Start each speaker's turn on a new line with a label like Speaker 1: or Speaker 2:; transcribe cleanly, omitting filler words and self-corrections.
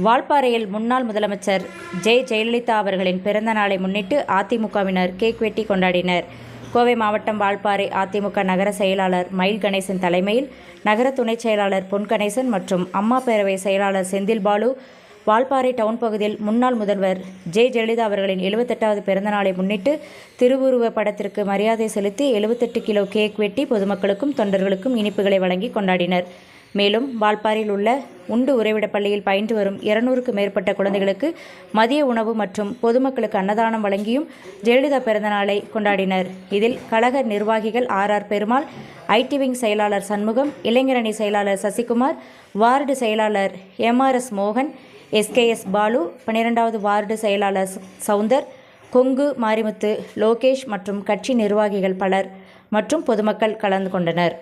Speaker 1: வால்பாறையில் முன்னாள் முதலமைச்சர் ஜெயலலிதா அவர்களின் பிறந்த நாளை முன்னிட்டு அதிமுகவினர் கேக் வெட்டி கொண்டாடினர். கோவை மாவட்டம் வால்பாறை அதிமுக நகர செயலாளர் மயில் கணேசன் தலைமையில் நகர துணை செயலாளர் பொன் கணேசன் மற்றும் அம்மா பேரவை செயலாளர் செந்தில் பாலு வால்பாறை டவுன் பகுதியில் முன்னாள் முதல்வர் ஜெயலலிதா அவர்களின் 78வது பிறந்தநாளை முன்னிட்டு திருவுருவ படத்திற்கு மரியாதை செலுத்தி 78 கிலோ கேக் வெட்டி பொதுமக்களுக்கும் தொண்டர்களுக்கும் இனிப்புகளை வழங்கி கொண்டாடினர். மேலும் வால்பாறையில் உள்ள உண்டு உறைவிட பள்ளியில் பயின்று வரும் 200க்கும் மேற்பட்ட குழந்தைகளுக்கு மதிய உணவு மற்றும் பொதுமக்களுக்கு அன்னதானம் வழங்கியும் ஜெயலலிதா பிறந்தநாளை கொண்டாடினர். இதில் கழக நிர்வாகிகள் ஆர் பெருமாள், ஐடி விங் செயலாளர் சண்முகம், இளைஞரணி செயலாளர் சசிகுமார், வார்டு செயலாளர் MRS மோகன், SKS பாலு, 12வது வார்டு செயலாளர் சவுந்தர், கொங்கு மாரிமுத்து, லோகேஷ் மற்றும் கட்சி நிர்வாகிகள் பலர் மற்றும் பொதுமக்கள் கலந்து கொண்டனர்.